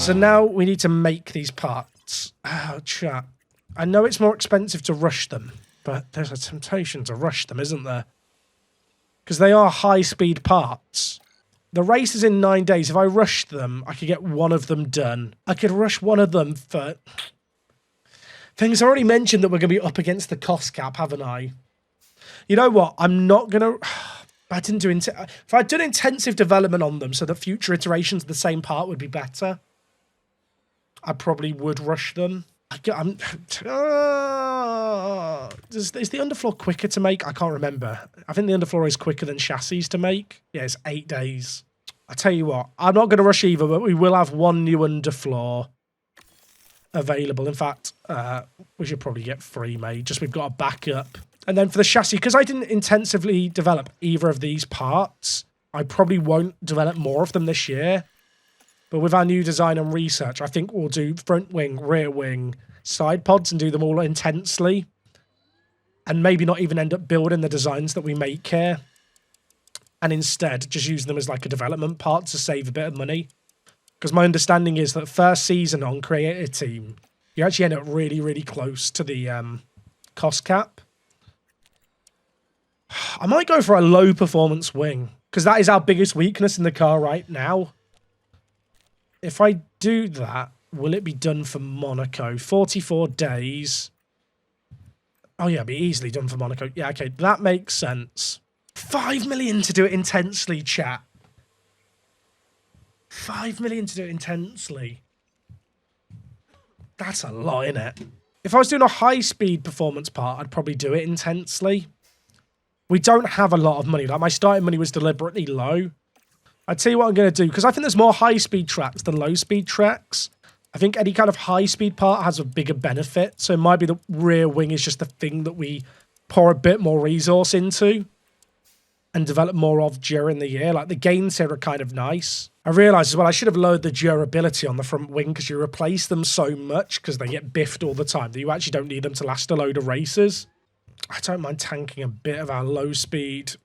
So now we need to make these parts. Oh, chat. I know it's more expensive to rush them, but there's a temptation to rush them, isn't there? Because they are high-speed parts. The race is in 9 days. If I rushed them, I could get one of them done. I could rush one of them for... Things I already mentioned that we're going to be up against the cost cap, haven't I? You know what? I'm not going to... I didn't do... If I'd done intensive development on them so that future iterations of the same part would be better, I probably would rush them. Is the underfloor quicker to make? I can't remember. I think the underfloor is quicker than chassis to make. Yeah, it's 8 days. I tell you what, I'm not going to rush either, but we will have one new underfloor available. In fact, we should probably get 3 made, just we've got a backup. And then for the chassis, because I didn't intensively develop either of these parts, I probably won't develop more of them this year. But with our new design and research, I think we'll do front wing, rear wing, side pods and do them all intensely. And maybe not even end up building the designs that we make here. And instead, just use them as like a development part to save a bit of money. Because my understanding is that first season on Creator Team, you actually end up really, really close to the cost cap. I might go for a low performance wing, because that is our biggest weakness in the car right now. If I do that, will it be done for Monaco? 44 days. Oh yeah, it'll be easily done for Monaco. Yeah, okay, that makes sense. 5 million to do it intensely, chat. 5 million to do it intensely. That's a lot, innit? If I was doing a high-speed performance part, I'd probably do it intensely. We don't have a lot of money. Like, my starting money was deliberately low. I'd tell you what I'm going to do, because I think there's more high-speed tracks than low-speed tracks. I think any kind of high-speed part has a bigger benefit, so it might be the rear wing is just the thing that we pour a bit more resource into and develop more of during the year. Like, the gains here are kind of nice. I realised as well I should have lowered the durability on the front wing because you replace them so much because they get biffed all the time that you actually don't need them to last a load of races. I don't mind tanking a bit of our low-speed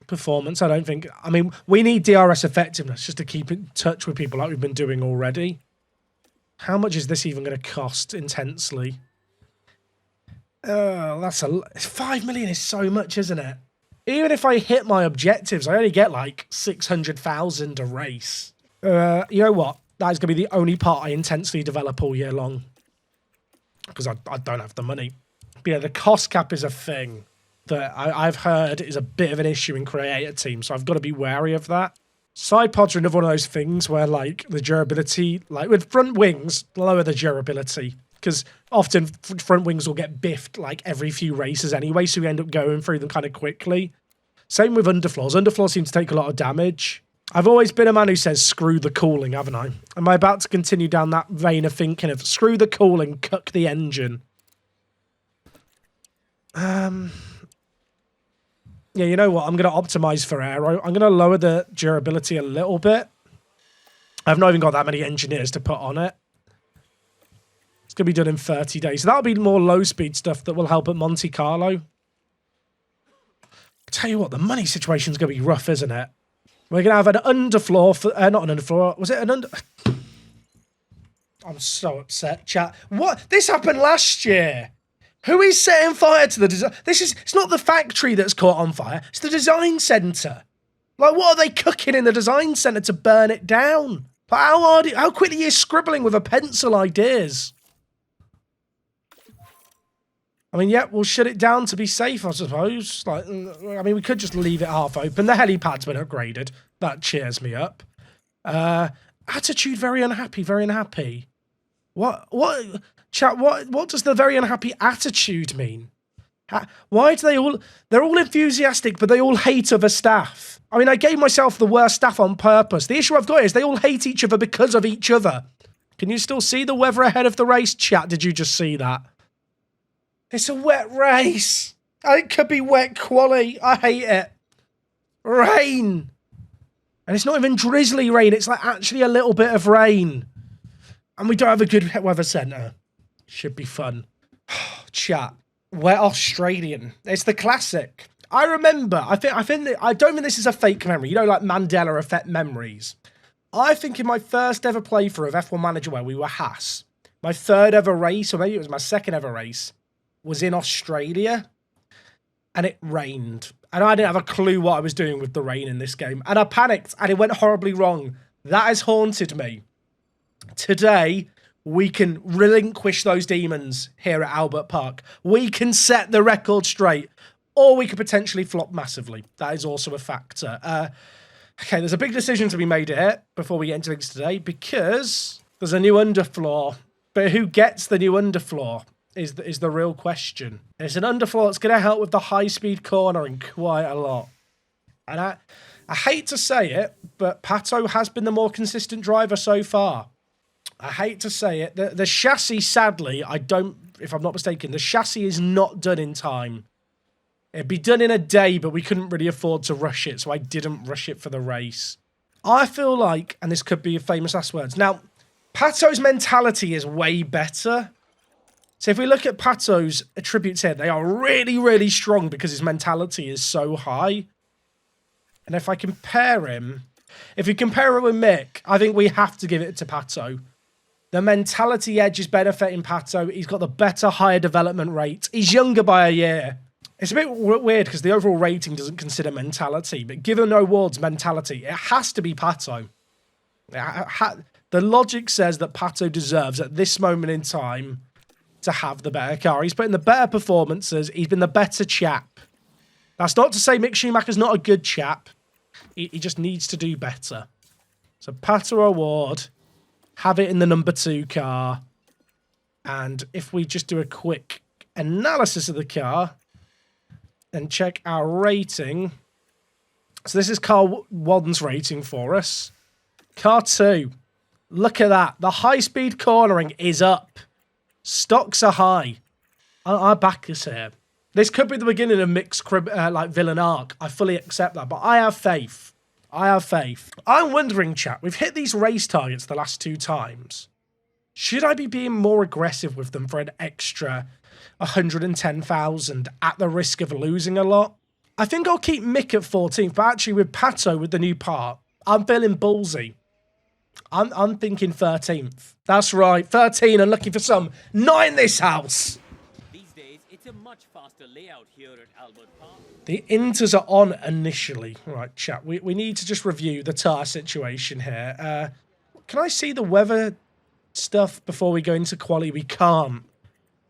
performance. I don't think... I mean, we need DRS effectiveness just to keep in touch with people like we've been doing already. How much is this even going to cost intensely? That's a... 5 million is so much, isn't it? Even if I hit my objectives, I only get like 600,000 a race. You know what? That is going to be the only part I intensely develop all year long. Because I don't have the money. But yeah, the cost cap is a thing that I've heard is a bit of an issue in Creator Team, so I've got to be wary of that. Side pods are another one of those things where, like, the durability, like with front wings, lower the durability. Because often front wings will get biffed like every few races anyway, so we end up going through them kind of quickly. Same with underfloors. Underfloors seem to take a lot of damage. I've always been a man who says screw the cooling, haven't I? Am I about to continue down that vein of thinking of screw the cooling, cuck the engine? Yeah, you know what? I'm going to optimize for aero. I'm going to lower the durability a little bit. I've not even got that many engineers to put on it. It's going to be done in 30 days. So that'll be more low-speed stuff that will help at Monte Carlo. I tell you what, the money situation's going to be rough, isn't it? We're going to have an underfloor for... not an underfloor. Was it an under... I'm so upset, chat. What? This happened last year. Who is setting fire to the design? It's not the factory that's caught on fire. It's the design centre. Like, what are they cooking in the design centre to burn it down? Like, how quickly are you scribbling with a pencil ideas? I mean, yeah, we'll shut it down to be safe, I suppose. Like, I mean, we could just leave it half open. The helipad's been upgraded. That cheers me up. Attitude, very unhappy, very unhappy. What, chat, what does the very unhappy attitude mean? Why do they're all enthusiastic, but they all hate other staff. I mean, I gave myself the worst staff on purpose. The issue I've got is they all hate each other because of each other. Can you still see the weather ahead of the race, chat? Did you just see that? It's a wet race. It could be wet quali. I hate it. Rain. And it's not even drizzly rain. It's like actually a little bit of rain. And we don't have a good weather centre. Should be fun. Chat. We're Australian. It's the classic. I remember. I don't think this is a fake memory. You know, like Mandela effect memories. I think in my first ever playthrough of F1 Manager where we were Haas, my third ever race, or maybe it was my second ever race, was in Australia. And it rained. And I didn't have a clue what I was doing with the rain in this game. And I panicked, and it went horribly wrong. That has haunted me. Today, we can relinquish those demons here at Albert Park. We can set the record straight. Or we could potentially flop massively. That is also a factor. Okay, there's a big decision to be made here before we get into things today, because there's a new underfloor. But who gets the new underfloor is the real question. It's an underfloor that's going to help with the high-speed cornering quite a lot. And I hate to say it, but Pato has been the more consistent driver so far. I hate to say it. The chassis, sadly, if I'm not mistaken, the chassis is not done in time. It'd be done in a day, but we couldn't really afford to rush it, so I didn't rush it for the race. I feel like, and this could be famous last words, now, Pato's mentality is way better. So if we look at Pato's attributes here, they are really, really strong because his mentality is so high. And if I compare him, if we compare him with Mick, I think we have to give it to Pato. The mentality edge is benefiting Pato. He's got the better, higher development rate. He's younger by a year. It's a bit weird because the overall rating doesn't consider mentality, but given no awards mentality, it has to be Pato. The logic says that Pato deserves, at this moment in time, to have the better car. He's put in the better performances. He's been the better chap. That's not to say Mick Schumacher's not a good chap. He just needs to do better. So Pato award. Have it in the number 2 car. And if we just do a quick analysis of the car and check our rating. So this is car 1's rating for us. Car 2. Look at that. The high-speed cornering is up. Stocks are high. I back us here. This could be the beginning of Mick's villain arc. I fully accept that, but I have faith. I have faith. I'm wondering, chat, we've hit these race targets the last 2 times. Should I be being more aggressive with them for an extra 110,000 at the risk of losing a lot? I think I'll keep Mick at 14th, but actually with Pato with the new part, I'm feeling ballsy. I'm thinking 13th. That's right, 13 and looking for some. Not in this house. These days, it's a much faster layout here at Albert Park. The inters are on initially. Right, chat. We need to just review the tyre situation here. Can I see the weather stuff before we go into quali? We can't.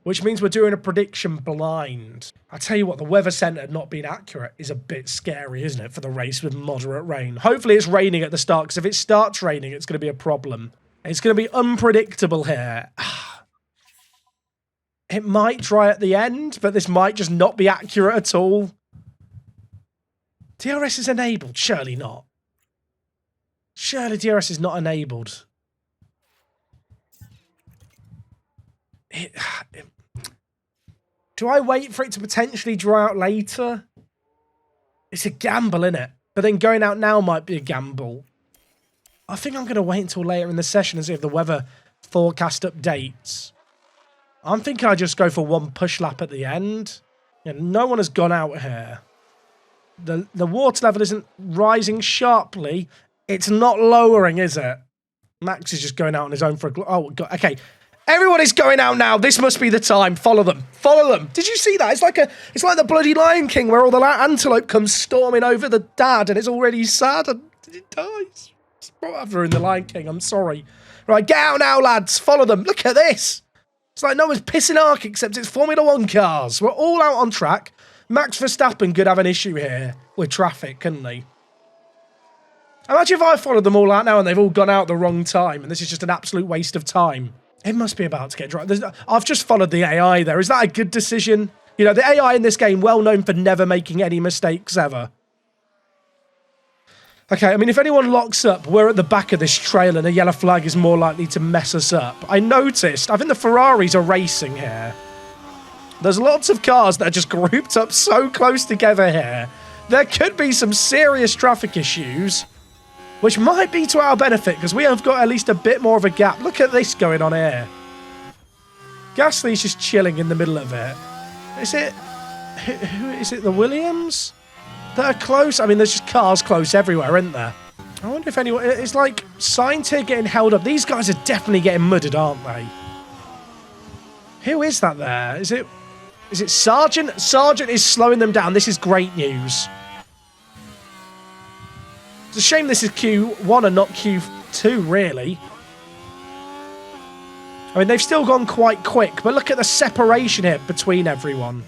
Which means we're doing a prediction blind. I tell you what, the weather centre not being accurate is a bit scary, isn't it, for the race with moderate rain? Hopefully it's raining at the start, because if it starts raining, it's going to be a problem. It's going to be unpredictable here. It might dry at the end, but this might just not be accurate at all. DRS is enabled? Surely not. Surely DRS is not enabled. Do I wait for it to potentially dry out later? It's a gamble, innit? But then going out now might be a gamble. I think I'm going to wait until later in the session and see if the weather forecast updates. I'm thinking I just go for one push lap at the end. Yeah, no one has gone out here. The water level isn't rising sharply. It's not lowering, is it? Max is just going out on his own for a... Oh, God. Okay. Everyone is going out now. This must be the time. Follow them. Follow them. Did you see that? It's like the bloody Lion King where all the antelope comes storming over the dad and it's already sad and it dies. Whatever in the Lion King. I'm sorry. Right, get out now, lads. Follow them. Look at this. It's like no one's pissing arc except it's Formula 1 cars. We're all out on track. Max Verstappen could have an issue here with traffic, couldn't he? Imagine if I followed them all out now and they've all gone out at the wrong time and this is just an absolute waste of time. It must be about to get dry. I've just followed the AI there. Is that a good decision? You know, the AI in this game, well known for never making any mistakes ever. Okay, I mean, if anyone locks up, we're at the back of this trail and a yellow flag is more likely to mess us up. I noticed, I think the Ferraris are racing here. There's lots of cars that are just grouped up so close together here. There could be some serious traffic issues, which might be to our benefit, because we have got at least a bit more of a gap. Look at this going on here. Gasly's just chilling in the middle of it. Is it... Who is it, the Williams that are close? I mean, there's just cars close everywhere, isn't there? I wonder if anyone... It's like Sainz here getting held up. These guys are definitely getting mudded, aren't they? Who is that there? Is it Sargent? Sargent is slowing them down. This is great news. It's a shame this is Q1 and not Q2, really. I mean, they've still gone quite quick, but look at the separation here between everyone.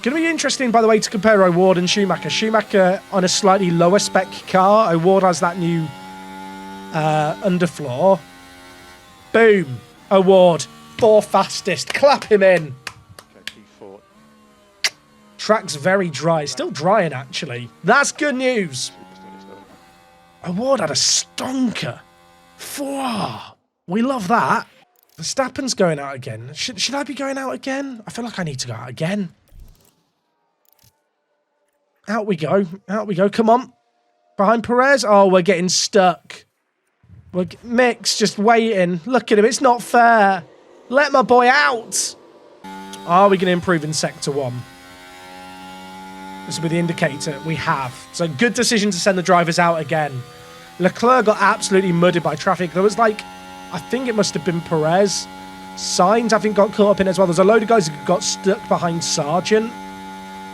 Going to be interesting, by the way, to compare O'Ward and Schumacher. Schumacher on a slightly lower spec car. O'Ward has that new underfloor. Boom. O'Ward, 4th fastest. Clap him in. Track's very dry. Still drying, actually. That's good news. O'Ward had a stonker. We love that. Verstappen's going out again. Should I be going out again? I feel like I need to go out again. Out we go. Out we go. Come on. Behind Perez. Oh, we're getting stuck. Mick's just waiting. Look at him. It's not fair. Let my boy out. Are we going to improve in Sector 1? This will be the indicator. We have. So good decision to send the drivers out again. Leclerc got absolutely mudded by traffic. There was like, I think it must have been Perez. Sainz, I think, got caught up in it as well. There's a load of guys who got stuck behind Sargent.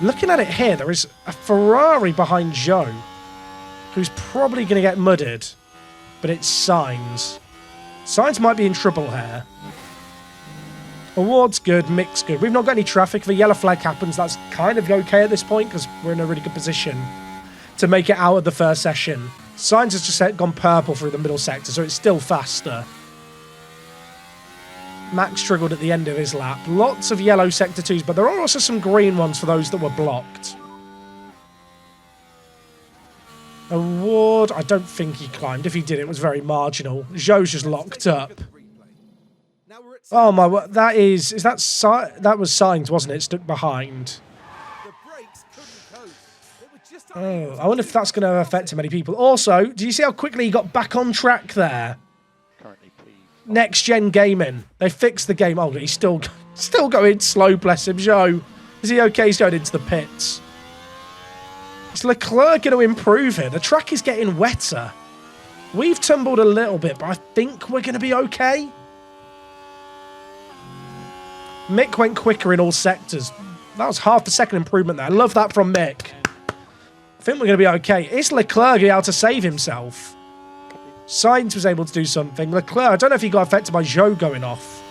Looking at it here, there is a Ferrari behind Joe, who's probably going to get mudded. But it's Sainz. Sainz might be in trouble here. Award's good, Mick's good. We've not got any traffic. If a yellow flag happens, that's kind of okay at this point because we're in a really good position to make it out of the first session. Sainz has just gone purple through the middle sector, so it's still faster. Max struggled at the end of his lap. Lots of yellow sector 2s, but there are also some green ones for those that were blocked. Award, I don't think he climbed. If he did, it was very marginal. Zhou's just locked up. Oh my, that was Sainz, wasn't it? Stuck behind. Oh, I wonder if that's going to affect many people. Also, do you see how quickly he got back on track there? Next Gen Gaming. They fixed the game. Oh, he's still going slow, bless him. Zhou, is he okay? He's going into the pits. Is Leclerc going to improve here? The track is getting wetter. We've tumbled a little bit, but I think we're going to be okay. Mick went quicker in all sectors. That was half a second improvement there. I love that from Mick. I think we're going to be okay. Is Leclerc able to save himself? Sainz was able to do something. Leclerc, I don't know if he got affected by Zhou going off.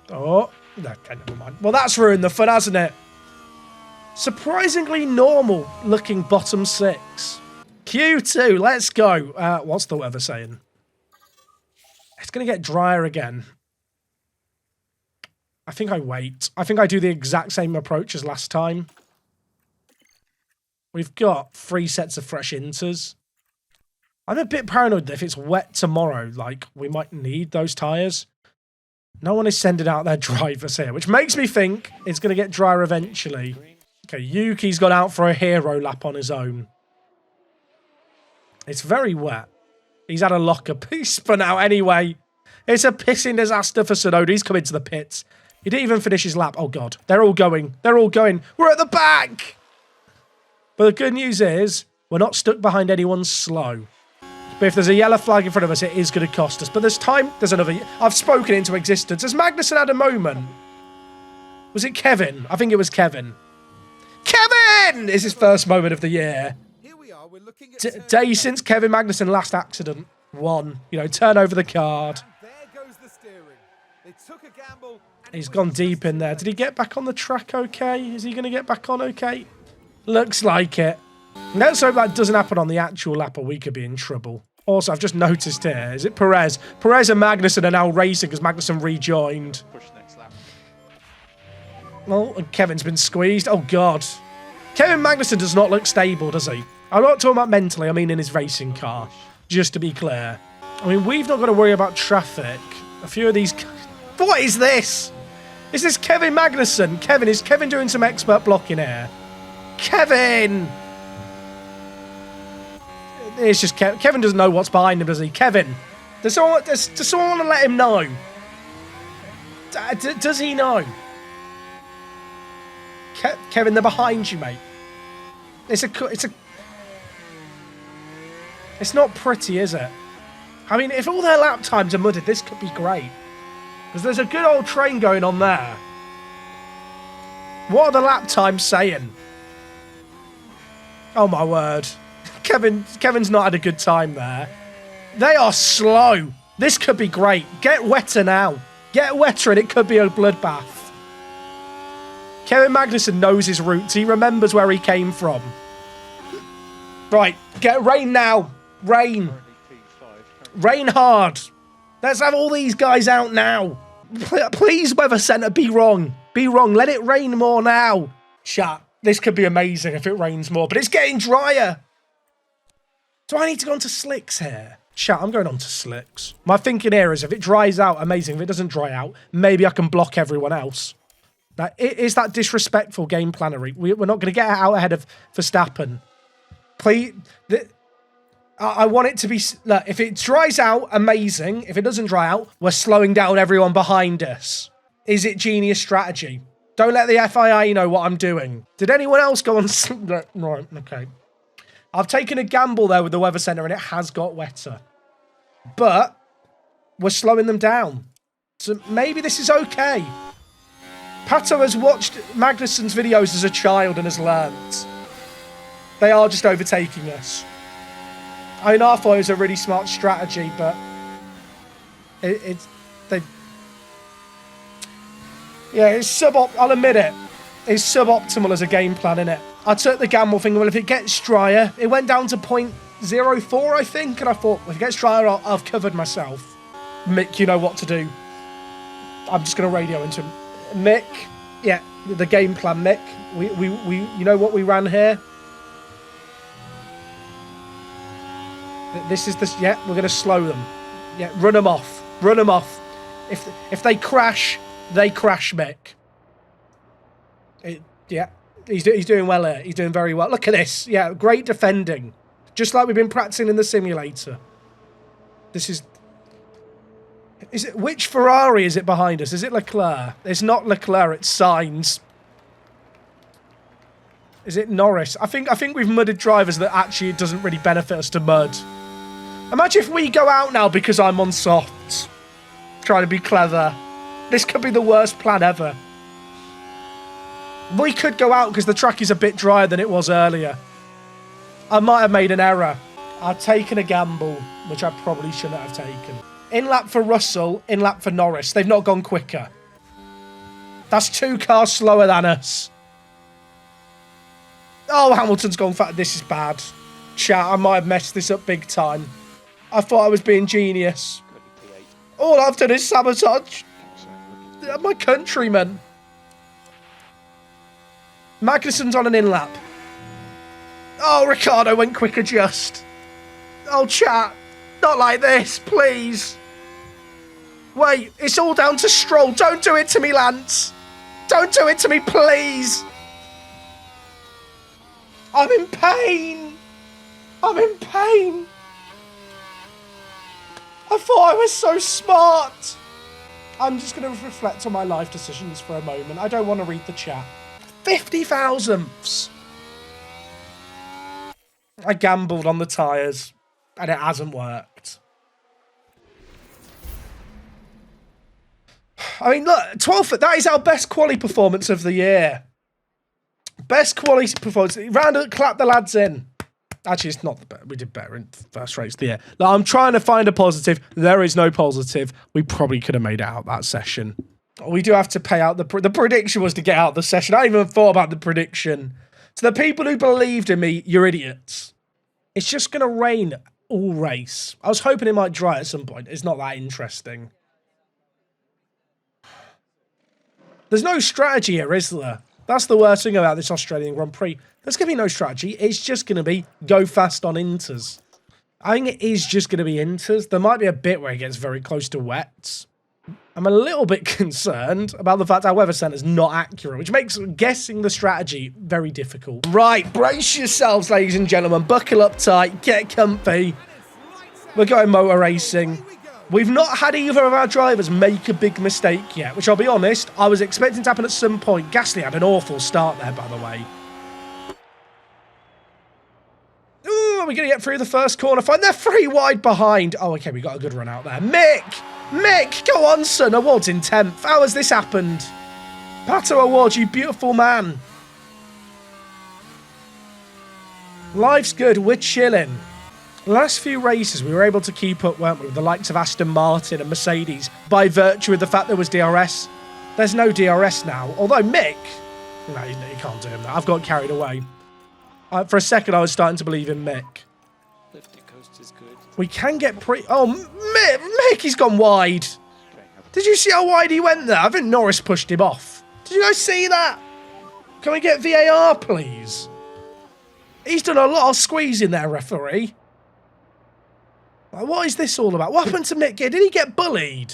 Oh, okay, never mind. Well, that's ruined the fun, hasn't it? Surprisingly normal looking bottom 6. Q2, let's go. What's the weather saying? It's going to get drier again. I think I wait. I think I do the exact same approach as last time. We've got 3 sets of fresh inters. I'm a bit paranoid that if it's wet tomorrow, like, we might need those tyres. No one is sending out their drivers here, which makes me think it's going to get drier eventually. Okay, Yuki's gone out for a hero lap on his own. It's very wet. He's had a lockup. He's spun out anyway. It's a pissing disaster for Tsunoda. He's come into the pits. He didn't even finish his lap. Oh, God. They're all going. They're all going. We're at the back! But the good news is we're not stuck behind anyone slow. But if there's a yellow flag in front of us, it is going to cost us. But there's time. There's another. I've spoken into existence. Has Magnussen had a moment? Was it Kevin? I think it was Kevin. Kevin is his first moment of the year. Here we are. We're looking at Day since Kevin Magnussen last accident won. You know, turn over the card. there goes the steering. They took a gamble. He's gone deep in there. Did he get back on the track okay? Is he going to get back on okay? Looks like it. Let's hope that doesn't happen on the actual lap or we could be in trouble. Also, I've just noticed here, is it Perez? Perez and Magnussen are now racing because Magnussen rejoined. Push next lap. Oh, and Kevin's been squeezed. Oh, God. Kevin Magnussen does not look stable, does he? I'm not talking about mentally, I mean in his racing car. Just to be clear. I mean, we've not got to worry about traffic. A few of these... What is this? Is this Kevin Magnussen? Is Kevin doing some expert blocking here? Kevin! It's just Kevin doesn't know what's behind him, does he? Kevin, does someone want to let him know? Does he know? Kevin, they're behind you, mate. It's not pretty, is it? I mean, if all their lap times are mudded, this could be great. Because there's a good old train going on there. What are the lap times saying? Oh my word. Kevin's not had a good time there. They are slow. This could be great. Get wetter now. Get wetter and it could be a bloodbath. Kevin Magnussen knows his roots. He remembers where he came from. Right, get rain now. Rain. Rain hard. Let's have all these guys out now. Please, Weather Centre, be wrong. Be wrong. Let it rain more now. Chat, this could be amazing if it rains more, but it's getting drier. Do I need to go on to slicks here? Chat, I'm going on to slicks. My thinking here is if it dries out, amazing. If it doesn't dry out, maybe I can block everyone else. Now, is that disrespectful game plannery? We're not going to get out ahead of Verstappen. Please... I want it to be... Look, if it dries out, amazing. If it doesn't dry out, we're slowing down everyone behind us. Is it genius strategy? Don't let the FIA know what I'm doing. Did anyone else go on... Right, okay. I've taken a gamble there with the Weather Centre and it has got wetter. But we're slowing them down. So maybe this is okay. Pato has watched Magnussen's videos as a child and has learned. They are just overtaking us. I mean, I thought it was a really smart strategy, but it's I'll admit it. It's suboptimal as a game plan, innit? I took the gamble thinking, well, if it gets drier, it went down to 0.04, I think, and I thought, if it gets drier, I've covered myself. Mick, you know what to do. I'm just going to radio into him. Mick, yeah, the game plan, Mick. We you know what we ran here? This is the... Yeah, we're going to slow them. Yeah, run them off. Run them off. If they crash, Mick. Yeah, he's doing well here. He's doing very well. Look at this. Yeah, great defending. Just like we've been practicing in the simulator. This is... Which Ferrari is it behind us? Is it Leclerc? It's not Leclerc, it's Sainz. Is it Norris? I think we've mudded drivers that actually it doesn't really benefit us to mud. Imagine if we go out now because I'm on softs. Trying to be clever. This could be the worst plan ever. We could go out because the track is a bit drier than it was earlier. I might have made an error. I've taken a gamble, which I probably shouldn't have taken. In lap for Russell, in lap for Norris. They've not gone quicker. That's 2 cars slower than us. Oh, Hamilton's gone fast. This is bad. Chat, I might have messed this up big time. I thought I was being genius. All I've done is sabotage my countrymen. Magnussen's on an in-lap. Oh, Ricciardo went quicker just. Oh, chat. Not like this, please. Wait, it's all down to Stroll. Don't do it to me, Lance. Don't do it to me, please. I'm in pain. I'm in pain. I thought I was so smart. I'm just going to reflect on my life decisions for a moment. I don't want to read the chat. 50 thousandths. I gambled on the tyres and it hasn't worked. I mean, look, 12th, that is our best quali performance of the year. Best quality performance. Round up, clap the lads in. Actually, it's not the best. We did better in first race of the year. Like, I'm trying to find a positive. There is no positive. We probably could have made it out that session. We do have to pay out the prediction was to get out the session. I even thought about the prediction. To the people who believed in me, you're idiots. It's just going to rain all race. I was hoping it might dry at some point. It's not that interesting. There's no strategy here, is there? That's the worst thing about this Australian Grand Prix. There's going to be no strategy. It's just going to be go fast on inters. I think it is just going to be inters. There might be a bit where it gets very close to wets. I'm a little bit concerned about the fact our weather centre is not accurate, which makes guessing the strategy very difficult. Right, brace yourselves, ladies and gentlemen. Buckle up tight. Get comfy. We're going motor racing. We've not had either of our drivers make a big mistake yet, which I'll be honest, I was expecting to happen at some point. Gasly had an awful start there, by the way. Ooh, Are we going to get through the first corner? Fine, they're 3 wide behind. Oh, okay, we got a good run out there. Mick, go on, son. Award's in 10th. How has this happened? Pato Award, you beautiful man. Life's good. We're chilling. The last few races, we were able to keep up, weren't we, with the likes of Aston Martin and Mercedes by virtue of the fact there was DRS. There's no DRS now. Although Mick... No, you can't do him that. I've got carried away. For a second, I was starting to believe in Mick. Lifting coast is good. We can get Oh, Mick, he's gone wide. Did you see how wide he went there? I think Norris pushed him off. Did you guys see that? Can we get VAR, please? He's done a lot of squeezing there, referee. Like, what is this all about? What happened to Mick here? Did he get bullied?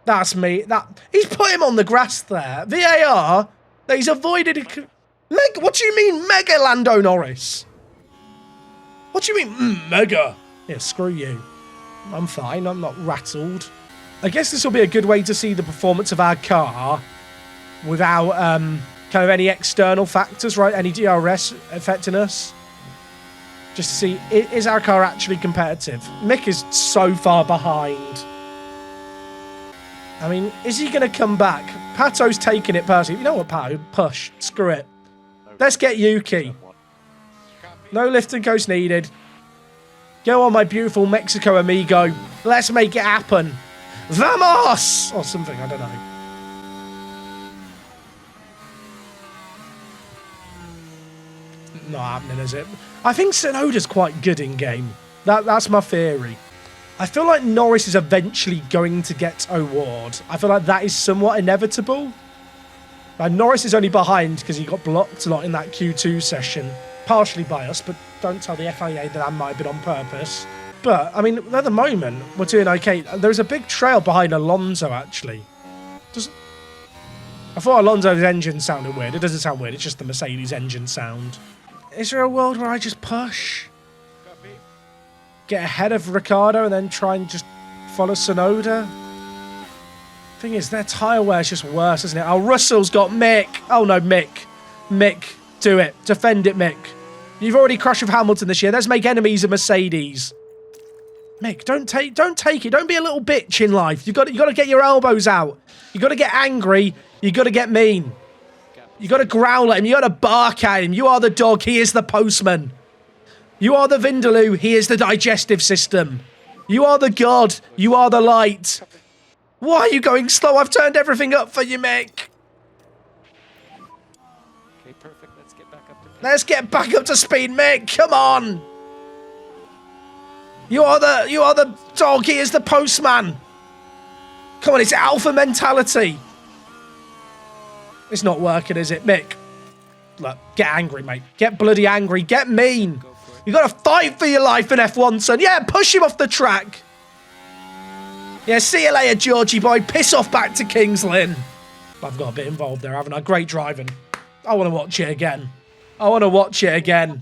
That's me. He's put him on the grass there. VAR. That he's avoided. What do you mean, mega Lando Norris? What do you mean, mega? Yeah, screw you. I'm fine. I'm not rattled. I guess this will be a good way to see the performance of our car without kind of any external factors, right? Any DRS affecting us. Just to see, is our car actually competitive? Mick is so far behind. I mean, is he going to come back? Pato's taking it personally. You know what, Pato? Push. Screw it. Let's get Yuki. No lift and coast needed. Go on, my beautiful Mexico amigo. Let's make it happen. Vamos! Or something, I don't know. Not happening, is it? I think Tsunoda's quite good in game. That's my theory. I feel like Norris is eventually going to get award. I feel like that is somewhat inevitable. Norris is only behind because he got blocked a lot in that Q2 session. Partially by us, but don't tell the FIA that might have been on purpose. But, I mean, at the moment, we're doing okay. There's a big trail behind Alonso, actually. I thought Alonso's engine sounded weird. It doesn't sound weird. It's just the Mercedes engine sound. Is there a world where I just push? Get ahead of Ricciardo and then try and just follow Tsunoda? Thing is, their tyre wear's just worse, isn't it? Oh, Russell's got Mick. Oh, no, Mick. Mick, do it. Defend it, Mick. You've already crashed with Hamilton this year. Let's make enemies of Mercedes. Mick, don't take it. Don't be a little bitch in life. You got to get your elbows out. You got to get angry. You got to get mean. You got to growl at him. You got to bark at him. You are the dog. He is the postman. You are the Vindaloo. He is the digestive system. You are the god. You are the light. Why are you going slow? I've turned everything up for you, Mick. Okay, perfect. Let's get back up to pace. Let's get back up to speed, Mick. Come on. You are the dog. He is the postman. Come on, it's alpha mentality. It's not working, is it, Mick? Look, get angry, mate. Get bloody angry. Get mean. You got to fight for your life in F1, son. Yeah, push him off the track. Yeah, see you later, Georgie boy. Piss off back to Kings Lynn. I've got a bit involved there, haven't I? Great driving. I want to watch it again. I want to watch it again.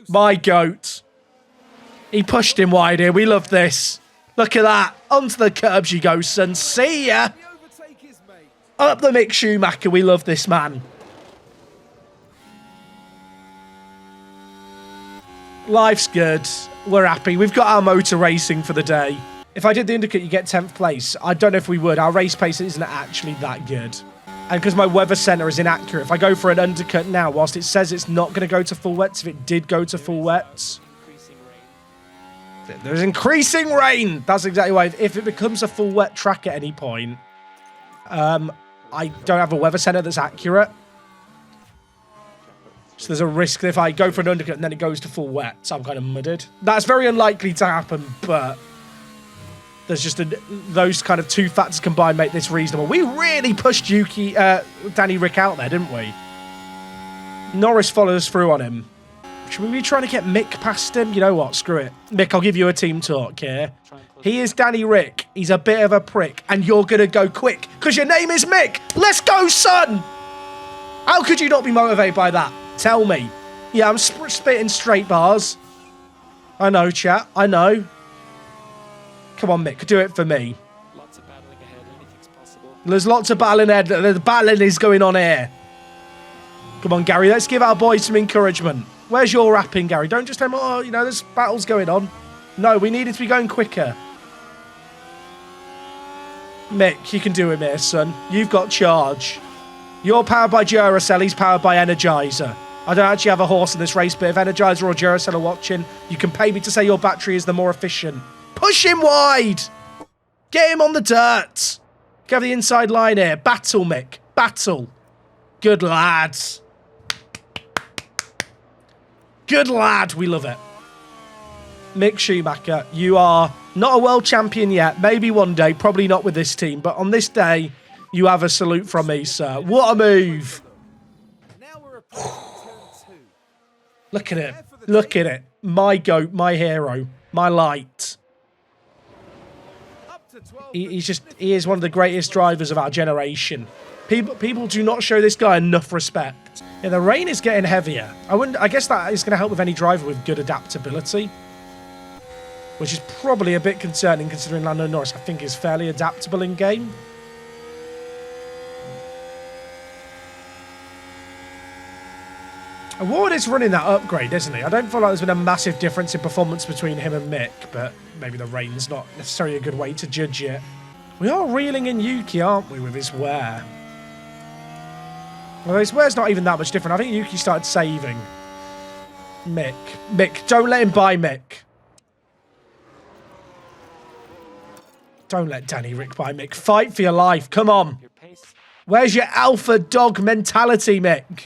My goat. He pushed him wide here. We love this. Look at that. Onto the curbs you go, son. See ya. Up the Mick Schumacher. We love this man. Life's good. We're happy. We've got our motor racing for the day. If I did the undercut, you get 10th place. I don't know if we would. Our race pace isn't actually that good. And because my weather centre is inaccurate, if I go for an undercut now, whilst it says it's not going to go to full wets, if it did go to full wets... There's increasing rain. That's exactly why. If it becomes a full wet track at any point, I don't have a weather centre that's accurate. So there's a risk that if I go for an undercut and then it goes to full wet, so I'm kind of mudded. That's very unlikely to happen, but there's just those kind of two factors combined make this reasonable. We really pushed Danny Rick out there, didn't we? Norris followed us through on him. Should we be trying to get Mick past him? You know what? Screw it. Mick, I'll give you a team talk here. He is Danny Rick. He's a bit of a prick. And you're going to go quick because your name is Mick. Let's go, son. How could you not be motivated by that? Tell me. Yeah, I'm spitting straight bars. I know, chat. I know. Come on, Mick. Do it for me. Lots of battling ahead. Anything's possible. There's lots of battling ahead. The battling is going on here. Come on, Gary. Let's give our boys some encouragement. Where's your rapping, Gary? Don't just tell him, oh, you know, there's battles going on. No, we need it to be going quicker. Mick, you can do it here, son. You've got charge. You're powered by Duracell. He's powered by Energizer. I don't actually have a horse in this race, but if Energizer or Duracell are watching, you can pay me to say your battery is the more efficient. Push him wide! Get him on the dirt! Go the inside line here. Battle, Mick. Battle. Good lads. Good lad. We love it. Mick Schumacher, you are not a world champion yet. Maybe one day. Probably not with this team. But on this day, you have a salute from me, sir. What a move. Now we're approaching turn 2. Look at it. Look at it. My goat, my hero, my light. Up to 12. He is one of the greatest drivers of our generation. People do not show this guy enough respect. Yeah, the rain is getting heavier. I guess that is going to help with any driver with good adaptability. Which is probably a bit concerning considering Lando Norris, I think, is fairly adaptable in game. Ward is running that upgrade, isn't he? I don't feel like there's been a massive difference in performance between him and Mick, but maybe the rain's not necessarily a good way to judge it. We are reeling in Yuki, aren't we, with his wear? Well, his wear's not even that much different. I think Yuki started saving. Mick, don't let him buy Mick. Don't let Danny Rick buy Mick. Fight for your life. Come on. Your pace. Where's your alpha dog mentality, Mick?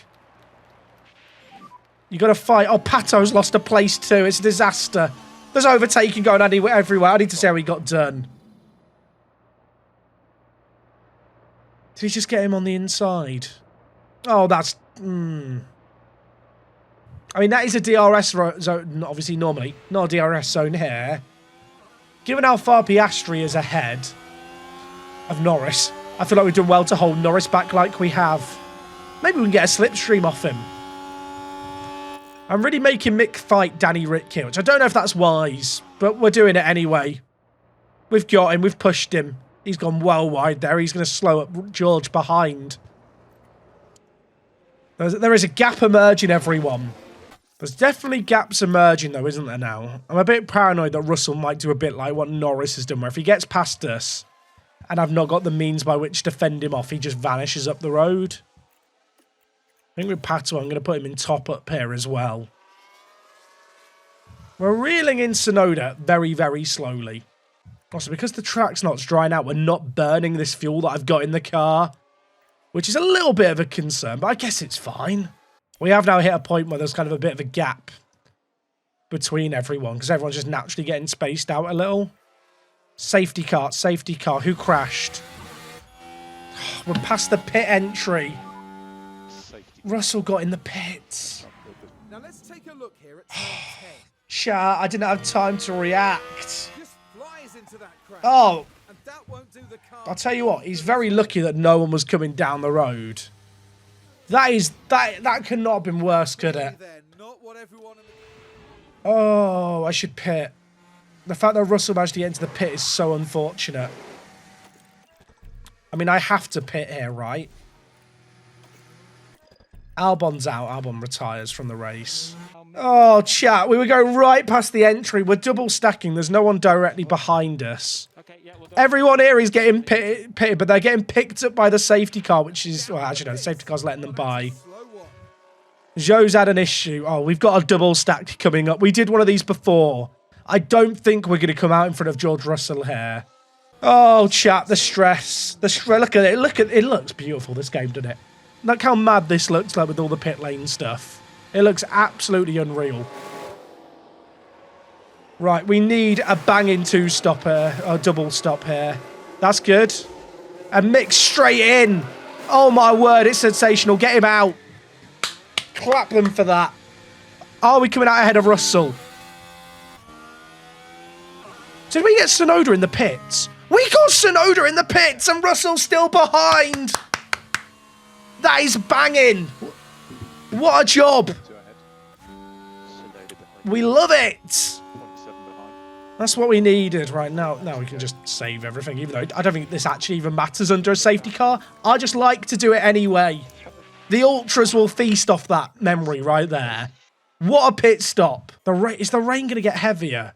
You got to fight. Oh, Pato's lost a place too. It's a disaster. There's overtaking going on everywhere. I need to see how he got done. Did he just get him on the inside? Oh, that's... I mean, that is a DRS zone, obviously, normally. Not a DRS zone here. Given how far Piastri is ahead of Norris, I feel like we've done well to hold Norris back like we have. Maybe we can get a slipstream off him. I'm really making Mick fight Danny Rick here, which I don't know if that's wise, but we're doing it anyway. We've got him. We've pushed him. He's gone well wide there. He's going to slow up George behind. There is a gap emerging, everyone. There's definitely gaps emerging, though, isn't there now? I'm a bit paranoid that Russell might do a bit like what Norris has done, where if he gets past us and I've not got the means by which to fend him off, he just vanishes up the road. I think with Pato, I'm going to put him in top up here as well. We're reeling in Sonoda very, very slowly. Also, because the track's not drying out, we're not burning this fuel that I've got in the car, which is a little bit of a concern, but I guess it's fine. We have now hit a point where there's kind of a bit of a gap between everyone, because everyone's just naturally getting spaced out a little. Safety car, who crashed? We're past the pit entry. Russell got in the pits. Now let's take a look here at turn 10. Chat, I didn't have time to react. Just flies into that crash. Oh, And that won't do the car. I'll tell you what, he's very lucky that no one was coming down the road. That could not have been worse, could it? Then, not what everyone in the... Oh, I should pit. The fact that Russell managed to get into the pit is so unfortunate. I mean, I have to pit here, right? Albon's out. Albon retires from the race. Oh, chat. We were going right past the entry. We're double stacking. There's no one directly behind us. Okay, yeah, we'll go. Everyone here is getting pitted, but they're getting picked up by the safety car, which is... Well, actually, no, the safety car's letting them by. Slow one. Joe's had an issue. Oh, we've got a double stack coming up. We did one of these before. I don't think we're going to come out in front of George Russell here. Oh, chat, the stress. Look at it. It looks beautiful, this game, doesn't it? Look how mad this looks like with all the pit lane stuff. It looks absolutely unreal. Right, we need a banging two-stop here, or double stop here. That's good. And Mick straight in. Oh, my word, it's sensational. Get him out. Clap them for that. Are we coming out ahead of Russell? Did we get Sonoda in the pits? We got Sonoda in the pits and Russell's still behind. That is banging. What a job. We love it. That's what we needed right now. Now we can just save everything, even though I don't think this actually even matters under a safety car. I just like to do it anyway. The ultras will feast off that memory right there. What a pit stop. Is the rain going to get heavier?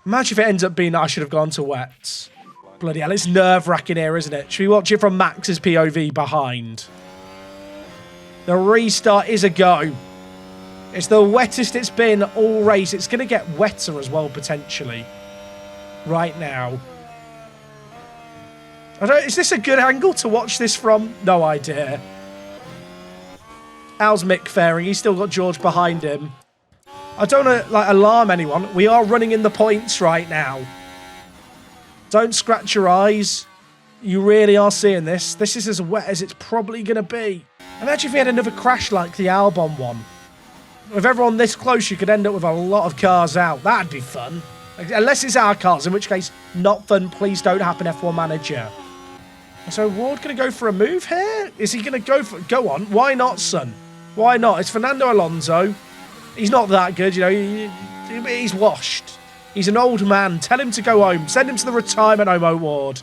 Imagine if it ends up being that I should have gone to wets. Bloody hell, it's nerve-wracking here, isn't it? Should we watch it from Max's POV behind? The restart is a go. It's the wettest it's been all race. It's going to get wetter as well, potentially. Right now. Is this a good angle to watch this from? No idea. How's Mick faring? He's still got George behind him. I don't want to like alarm anyone. We are running in the points right now. Don't scratch your eyes. You really are seeing this. This is as wet as it's probably going to be. Imagine if we had another crash like the Albon one. With everyone this close, you could end up with a lot of cars out. That'd be fun. Unless it's our cars, in which case, not fun. Please don't happen, F1 Manager. So Ward going to go for a move here? Is he going to go for... Go on. Why not, son? Why not? It's Fernando Alonso. He's not that good, you know. He's washed. He's an old man. Tell him to go home. Send him to the retirement home, Ward.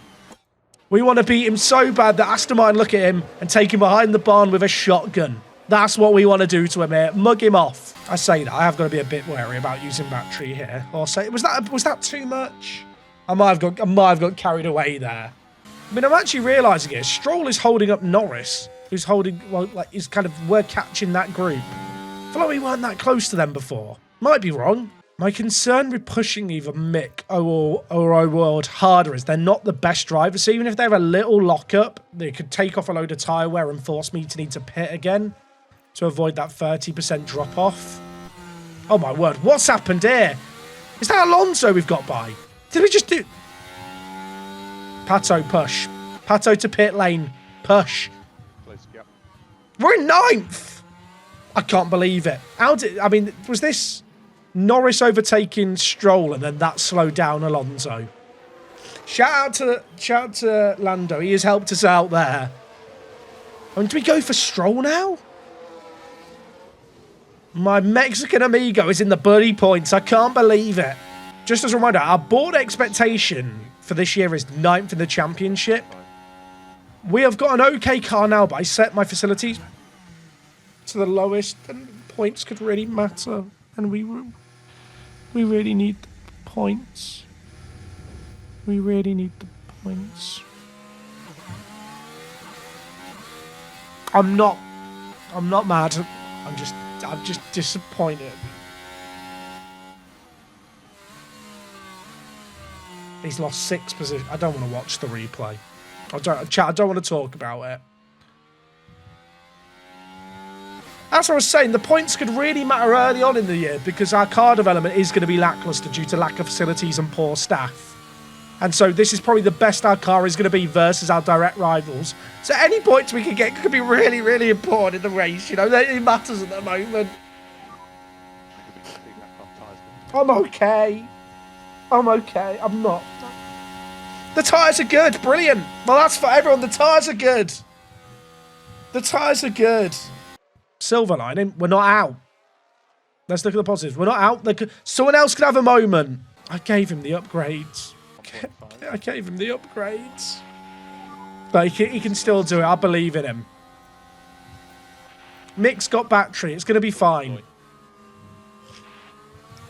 We want to beat him so bad that Aston Martin look at him and take him behind the barn with a shotgun. That's what we want to do to him here. Mug him off. I say that. I have got to be a bit wary about using battery here. Or say, was that too much? I might have got carried away there. I mean, I'm actually realising it. Stroll is holding up Norris, who's holding, well, like, is kind of, we're catching that group. I feel like we weren't that close to them before. Might be wrong. My concern with pushing either Mick or O'Ward harder is they're not the best drivers. So even if they have a little lockup, they could take off a load of tyre wear and force me to need to pit again to avoid that 30% drop off. Oh my word, what's happened here? Is that Alonso we've got by? Did we just do... Pato, push. Pato to pit lane. Push. We're in 9th! I can't believe it. I mean, was this Norris overtaking Stroll and then that slowed down Alonso? Shout out to Lando. He has helped us out there. I mean, do we go for Stroll now? My Mexican amigo is in the bloody points. I can't believe it. Just as a reminder, our board expectation for this year is 9th in the championship. We have got an okay car now, but I set my facilities to the lowest, and points could really matter. And we really need the points. We really need the points. I'm not mad. I'm just disappointed. He's lost 6 positions. I don't want to watch the replay. I don't want to talk about it. As I was saying, the points could really matter early on in the year because our car development is going to be lacklustre due to lack of facilities and poor staff. And so this is probably the best our car is going to be versus our direct rivals. So any points we can get could be really, really important in the race. You know, it matters at the moment. I'm okay. I'm okay. I'm not. The tyres are good. Brilliant. Well, that's for everyone. The tyres are good. The tyres are good. Silver lining. We're not out. Let's look at the positives. We're not out. Someone else could have a moment. I gave him the upgrades. I gave him the upgrades. But he can still do it. I believe in him. Mick's got battery. It's going to be fine.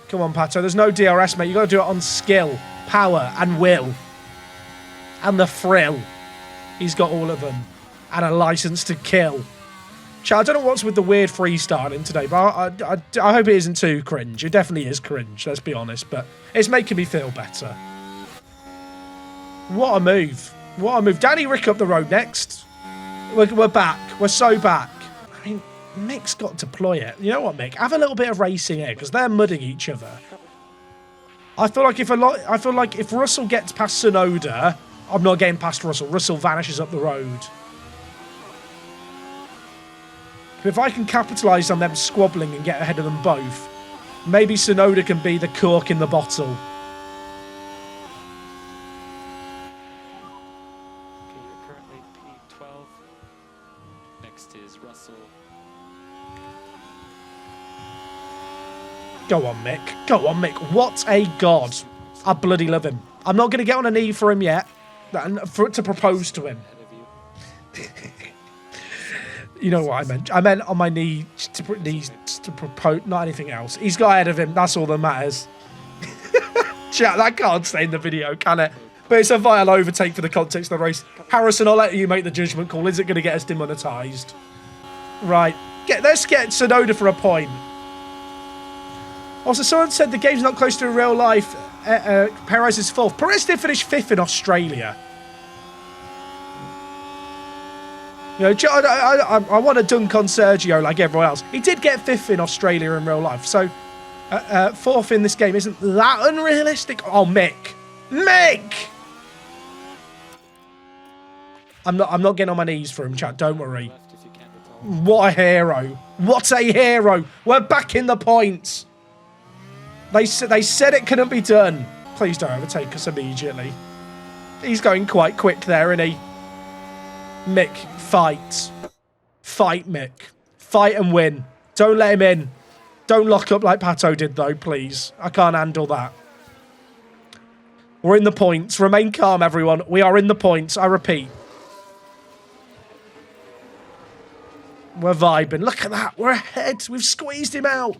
Come on, Pato. There's no DRS, mate. You've got to do it on skill, power, and will. And the thrill. He's got all of them. And a license to kill. I don't know what's with the weird freestyling today, but I hope it isn't too cringe. It definitely is cringe, let's be honest. But it's making me feel better. What a move. What a move. Danny Rick up the road next. We're back. We're so back. I mean, Mick's got to deploy it. You know what, Mick? Have a little bit of racing here because they're mudding each other. I feel like if Russell gets past Tsunoda, I'm not getting past Russell. Russell vanishes up the road. If I can capitalise on them squabbling and get ahead of them both, maybe Tsunoda can be the cork in the bottle. Okay, you're currently P12. Next is Russell. Go on, Mick. Go on, Mick. What a god. I bloody love him. I'm not going to get on a knee for him yet, to propose to him. Ahead of you. You know what I meant? I meant on my knees to propose, not anything else. He's got ahead of him. That's all that matters. Chat, that can't stay in the video, can it? But it's a vital overtake for the context of the race. Harrison, I'll let you make the judgment call. Is it going to get us demonetised? Right. Let's get Tsunoda for a point. Also, someone said the game's not close to real life. Perez is fourth. Perez did finish fifth in Australia. You know, I want to dunk on Sergio like everyone else. He did get fifth in Australia in real life, so fourth in this game isn't that unrealistic. Oh, Mick! I'm not getting on my knees for him, chat. Don't worry. What a hero! What a hero! We're back in the points. They said it couldn't be done. Please don't overtake us immediately. He's going quite quick there, isn't he? Mick, fight. Fight, Mick. Fight and win. Don't let him in. Don't lock up like Pato did, though, please. I can't handle that. We're in the points. Remain calm, everyone. We are in the points. I repeat. We're vibing. Look at that. We're ahead. We've squeezed him out.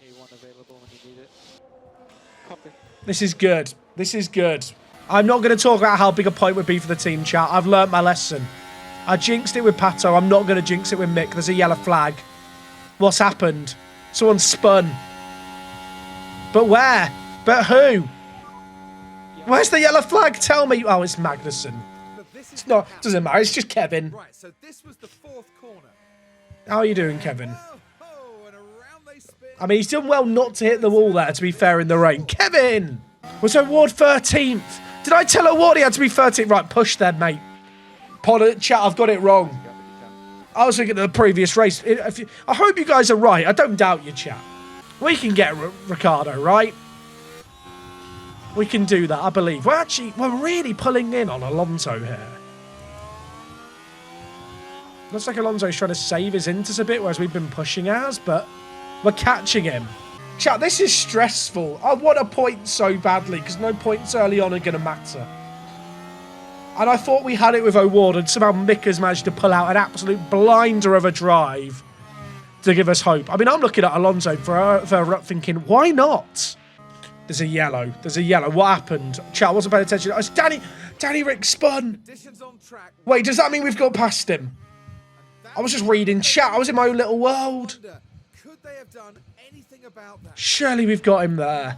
This is good. This is good. I'm not going to talk about how big a point would be for the team, chat. I've learnt my lesson. I jinxed it with Pato. I'm not going to jinx it with Mick. There's a yellow flag. What's happened? Someone spun. But where? But who? Where's the yellow flag? Tell me. Oh, it's Magnussen. It's not. Doesn't matter. It's just Kevin. Right, so this was the fourth corner. How are you doing, Kevin? And around they spin. I mean, he's done well not to hit the wall there, to be fair, in the rain. Kevin! Was Award 13th? Did I tell Award he had to be 13th? Right, push then, mate. Chat, I've got it wrong. I was looking at the previous race. I hope you guys are right. I don't doubt you, chat. We can get Ricardo, right? We can do that, I believe. We're really pulling in on Alonso here. Looks like Alonso's trying to save his Inters a bit, whereas we've been pushing ours, but we're catching him. Chat, this is stressful. I want a point so badly, because no points early on are going to matter. And I thought we had it with O'Ward, and somehow Mick has managed to pull out an absolute blinder of a drive to give us hope. I mean, I'm looking at Alonso for thinking, why not? There's a yellow. There's a yellow. What happened? Chat, I wasn't paying attention. It's Danny Rick spun. On track. Wait, does that mean we've got past him? I was just reading chat. I was in my own little world. Could they have done anything about that? Surely we've got him there.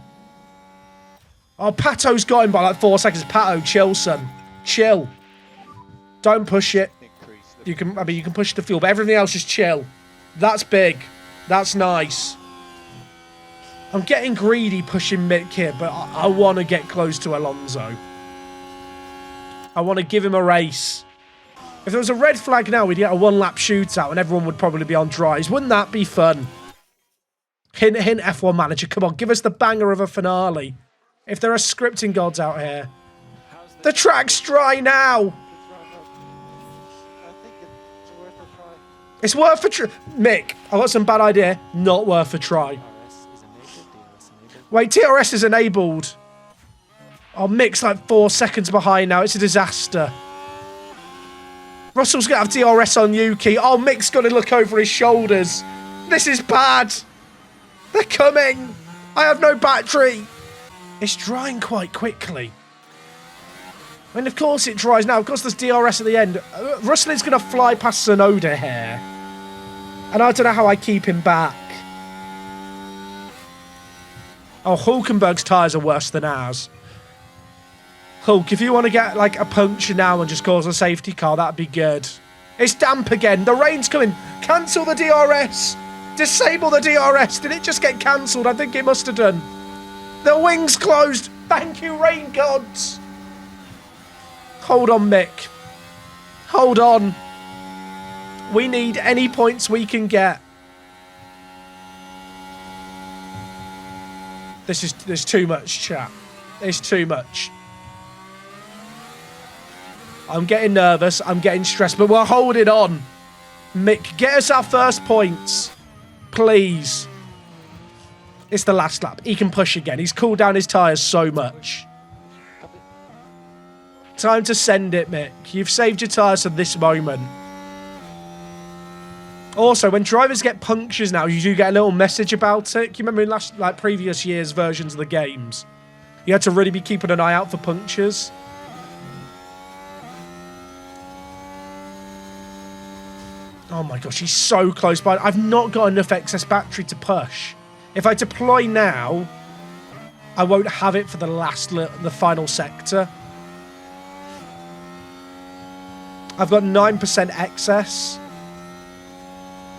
Oh, Pato's got him by like 4 seconds. Pato, chill, son. Chill. Don't push it. You can push the fuel, but everything else just chill. That's big. That's nice. I'm getting greedy pushing Mick here, but I want to get close to Alonso. I want to give him a race. If there was a red flag now, we'd get a one-lap shootout and everyone would probably be on dries. Wouldn't that be fun? Hint, hint, F1 manager. Come on, give us the banger of a finale. If there are scripting gods out here. The track's dry now. It's worth a try. Mick, I've got some bad idea. Not worth a try. Wait, TRS is enabled. Oh, Mick's like 4 seconds behind now. It's a disaster. Russell's going to have DRS on Yuki. Oh, Mick's got to look over his shoulders. This is bad. They're coming. I have no battery. It's drying quite quickly. I mean, of course it dries now. Of course there's DRS at the end. Russell is going to fly past Tsunoda here. And I don't know how I keep him back. Oh, Hulkenberg's tyres are worse than ours. Hulk, if you want to get like a puncture now and just cause a safety car, that'd be good. It's damp again. The rain's coming. Cancel the DRS. Disable the DRS. Did it just get cancelled? I think it must have done. The wing's closed. Thank you, rain gods. Hold on, Mick. Hold on. We need any points we can get. There's too much, chat. It's too much. I'm getting nervous. I'm getting stressed, but we're holding on. Mick, get us our first points. Please. It's the last lap. He can push again. He's cooled down his tyres so much. Time to send it, Mick. You've saved your tyres for this moment. Also, when drivers get punctures now, you do get a little message about it. Can you remember in previous years' versions of the games? You had to really be keeping an eye out for punctures. Oh my gosh, he's so close by. I've not got enough excess battery to push. If I deploy now, I won't have it for the final sector. I've got 9% excess.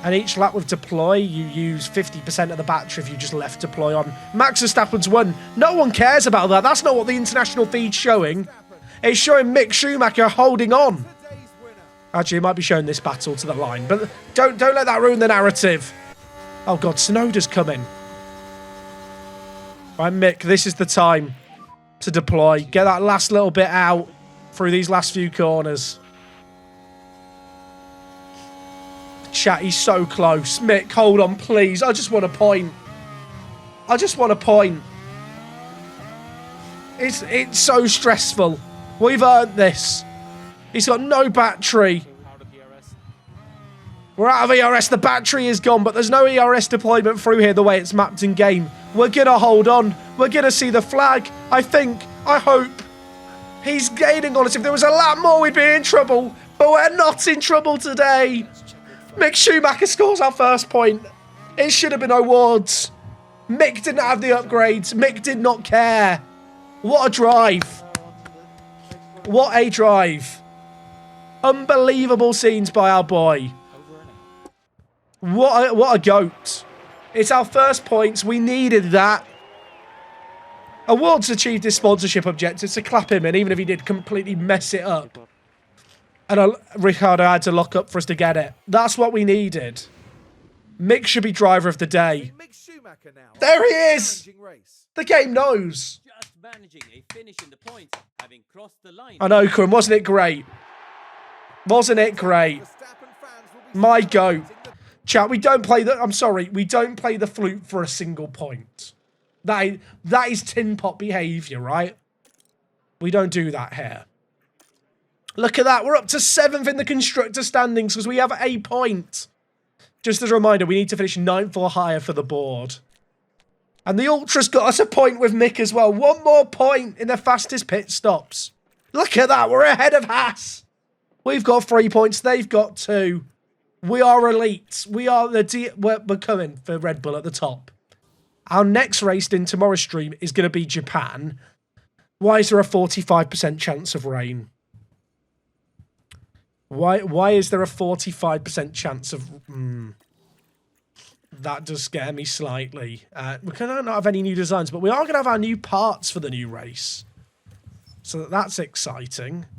And each lap with deploy, you use 50% of the battery if you just left deploy on. Max Verstappen's won. No one cares about that. That's not what the international feed's showing. It's showing Mick Schumacher holding on. Today's winner. Actually, it might be showing this battle to the line, but don't let that ruin the narrative. Oh God, Tsunoda's coming. Right, Mick, this is the time to deploy. Get that last little bit out through these last few corners. Chat, he's so close. Mick, hold on, please. I just want a point. I just want a point. It's so stressful. We've earned this. He's got no battery. We're out of ERS. The battery is gone, but there's no ERS deployment through here the way it's mapped in game. We're going to hold on. We're going to see the flag. I think. I hope. He's gaining on us. If there was a lap more, we'd be in trouble. But we're not in trouble today. Mick Schumacher scores our first point. It should have been awards. Mick didn't have the upgrades. Mick did not care. What a drive. What a drive. Unbelievable scenes by our boy. What a goat. It's our first points. We needed that. Awards achieved his sponsorship objective, so clap him in, even if he did completely mess it up. And Ricardo had to lock up for us to get it. That's what we needed. Mick should be driver of the day. Mick Schumacher now. There he is. Challenging race. The game knows. Just managing a finish in the points, having crossed the line. I know, Krum. Wasn't it great? Wasn't it great? Verstappen fans will be My goat. celebrating the Chat, we don't play the... I'm sorry. We don't play the flute for a single point. That is tin pot behaviour, right? We don't do that here. Look at that. We're up to 7th in the constructor standings because we have a point. Just as a reminder, we need to finish 9th or higher for the board. And the Ultra's got us a point with Mick as well. One more point in the fastest pit stops. Look at that. We're ahead of Haas. We've got 3 points. They've got 2. We are elite. We are we're coming for Red Bull at the top. Our next race in tomorrow's stream is going to be Japan. Why is there a 45% chance of rain? Why is there a 45% chance of... That does scare me slightly. We can not have any new designs, but we are going to have our new parts for the new race. So that's exciting.